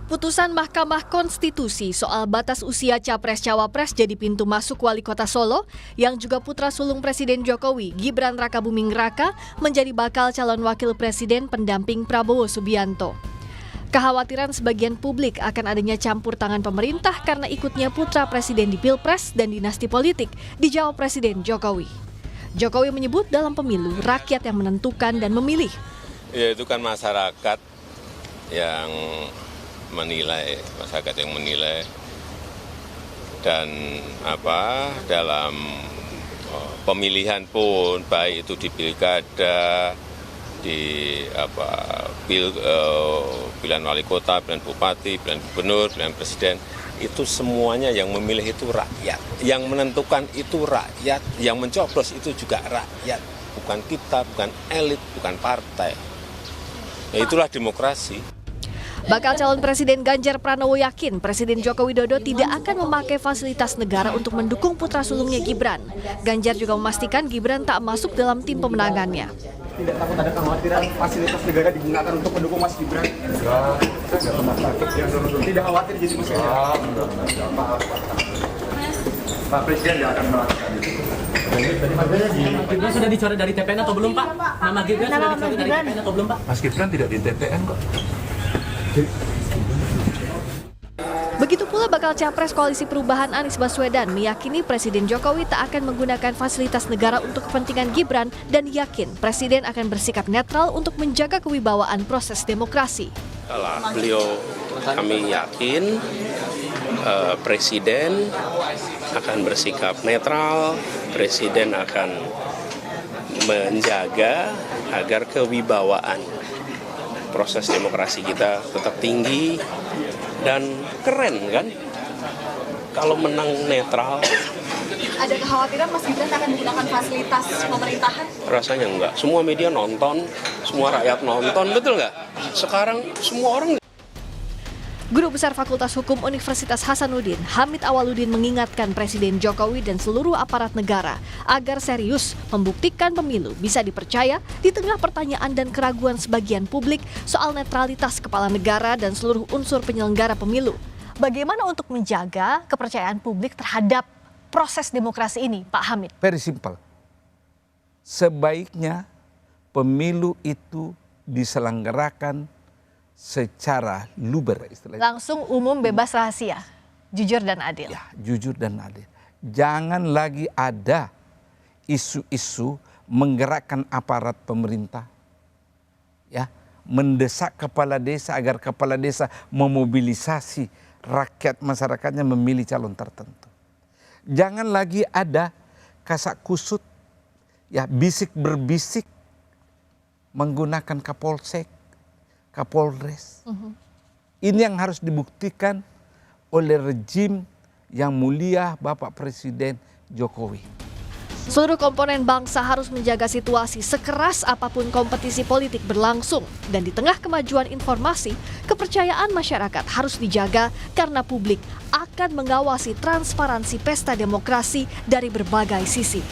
Putusan Mahkamah Konstitusi soal batas usia Capres-Cawapres jadi pintu masuk Wali Kota Solo yang juga putra sulung Presiden Jokowi, Gibran Rakabuming Raka, menjadi bakal calon wakil presiden pendamping Prabowo Subianto. Kekhawatiran sebagian publik akan adanya campur tangan pemerintah karena ikutnya putra presiden di Pilpres dan dinasti politik dijawab Presiden Jokowi. Jokowi menyebut dalam pemilu rakyat yang menentukan dan memilih. Ya itu kan masyarakat yang menilai, dan dalam pemilihan pun baik itu di pilkada, di pilihan wali kota, pilihan bupati, pilihan gubernur, pilihan presiden, itu semuanya yang memilih itu rakyat, yang menentukan itu rakyat, yang mencoblos itu juga rakyat, bukan kita, bukan elit, bukan partai. Ya itulah demokrasi. Bakal calon Presiden Ganjar Pranowo yakin Presiden Joko Widodo tidak akan memakai fasilitas negara untuk mendukung putra sulungnya Gibran. Ganjar juga memastikan Gibran tak masuk dalam tim pemenangannya. Tidak takut ada kekhawatiran fasilitas negara digunakan untuk mendukung Mas Gibran? Tidak khawatir jadi Mas Gibran? Pak Presiden tidak akan melakukan itu. Gibran sudah dicoret dari TPN atau belum, Pak? Nama Gibran sudah dicoret dari TPN atau belum, Pak? Mas Gibran tidak di TPN kok. Begitu pula bakal Capres Koalisi Perubahan Anies Baswedan meyakini Presiden Jokowi tak akan menggunakan fasilitas negara untuk kepentingan Gibran dan yakin Presiden akan bersikap netral untuk menjaga kewibawaan proses demokrasi. Kami yakin Presiden akan bersikap netral, Presiden akan menjaga agar kewibawaan proses demokrasi kita tetap tinggi dan keren kan, kalau menang netral. Ada kekhawatiran Mas Gibran akan menggunakan fasilitas pemerintahan? Rasanya enggak, semua media nonton, semua rakyat nonton, betul nggak? Sekarang semua orang. Guru Besar Fakultas Hukum Universitas Hasanuddin, Hamid Awaludin mengingatkan Presiden Jokowi dan seluruh aparat negara agar serius membuktikan pemilu bisa dipercaya di tengah pertanyaan dan keraguan sebagian publik soal netralitas kepala negara dan seluruh unsur penyelenggara pemilu. Bagaimana untuk menjaga kepercayaan publik terhadap proses demokrasi ini, Pak Hamid? Very simple. Sebaiknya pemilu itu diselenggarakan secara luber istilahnya. Langsung, umum, bebas, rahasia, jujur dan adil. Ya, jujur dan adil. Jangan lagi ada isu-isu menggerakkan aparat pemerintah, ya, mendesak kepala desa agar kepala desa memobilisasi rakyat masyarakatnya memilih calon tertentu. Jangan lagi ada kasak kusut, ya, bisik berbisik menggunakan Kapolsek, Kapolres. Ini yang harus dibuktikan oleh rejim yang mulia Bapak Presiden Jokowi. Seluruh komponen bangsa harus menjaga situasi sekeras apapun kompetisi politik berlangsung. Dan di tengah kemajuan informasi, kepercayaan masyarakat harus dijaga karena publik akan mengawasi transparansi pesta demokrasi dari berbagai sisi.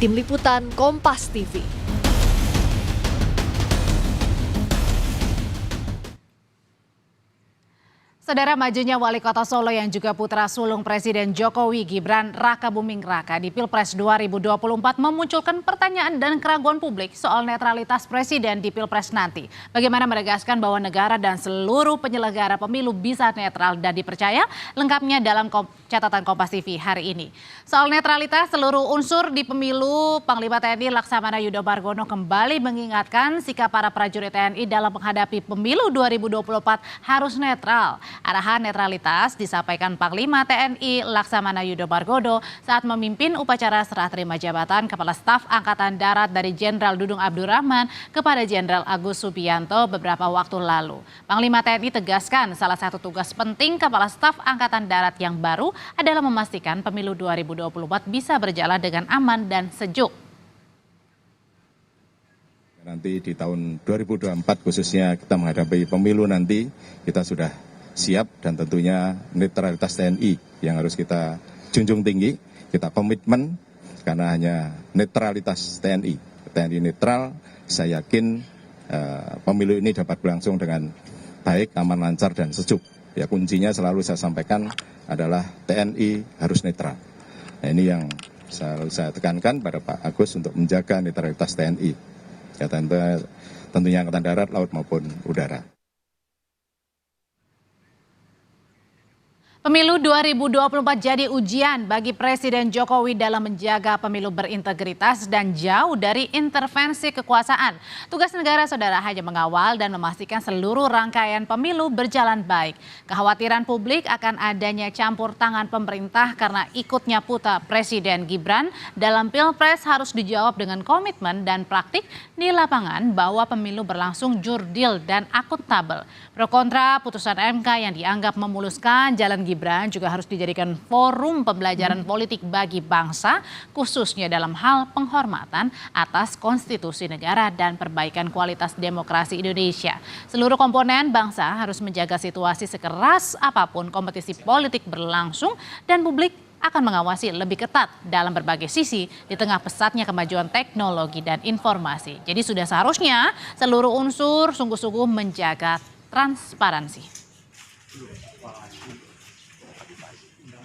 Tim Liputan Kompas TV. Saudara, majunya Wali Kota Solo yang juga putra sulung Presiden Jokowi, Gibran Rakabuming Raka di Pilpres 2024 memunculkan pertanyaan dan keraguan publik soal netralitas Presiden di Pilpres nanti. Bagaimana menegaskan bahwa negara dan seluruh penyelenggara pemilu bisa netral dan dipercaya? Lengkapnya dalam catatan Kompas TV hari ini. Soal netralitas seluruh unsur di pemilu, Panglima TNI Laksamana Yudho Margono kembali mengingatkan sikap para prajurit TNI dalam menghadapi pemilu 2024 harus netral. Arahan netralitas disampaikan Panglima TNI Laksamana Yudho Margono saat memimpin upacara serah terima jabatan Kepala Staf Angkatan Darat dari Jenderal Dudung Abdurrahman kepada Jenderal Agus Subianto beberapa waktu lalu. Panglima TNI tegaskan salah satu tugas penting Kepala Staf Angkatan Darat yang baru adalah memastikan pemilu 2024 bisa berjalan dengan aman dan sejuk. Nanti di tahun 2024 khususnya kita menghadapi pemilu nanti, kita sudah siap dan tentunya netralitas TNI yang harus kita junjung tinggi, kita komitmen karena hanya netralitas TNI netral, saya yakin pemilu ini dapat berlangsung dengan baik, aman, lancar, dan sejuk. Ya, kuncinya selalu saya sampaikan adalah TNI harus netral. Nah, ini yang selalu saya tekankan pada Pak Agus untuk menjaga netralitas TNI. Ya, tentunya Angkatan Darat, Laut maupun Udara. Pemilu 2024 jadi ujian bagi Presiden Jokowi dalam menjaga pemilu berintegritas dan jauh dari intervensi kekuasaan. Tugas negara saudara hanya mengawal dan memastikan seluruh rangkaian pemilu berjalan baik. Kekhawatiran publik akan adanya campur tangan pemerintah karena ikutnya putra Presiden Gibran dalam Pilpres harus dijawab dengan komitmen dan praktik di lapangan bahwa pemilu berlangsung jurdil dan akuntabel. Pro kontra putusan MK yang dianggap memuluskan jalan Gibran juga harus dijadikan forum pembelajaran politik bagi bangsa, khususnya dalam hal penghormatan atas konstitusi negara dan perbaikan kualitas demokrasi Indonesia. Seluruh komponen bangsa harus menjaga situasi sekeras apapun kompetisi politik berlangsung dan publik akan mengawasi lebih ketat dalam berbagai sisi di tengah pesatnya kemajuan teknologi dan informasi. Jadi sudah seharusnya seluruh unsur sungguh-sungguh menjaga transparansi.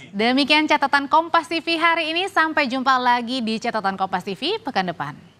Demikian catatan Kompas TV hari ini. Sampai jumpa lagi di catatan Kompas TV pekan depan.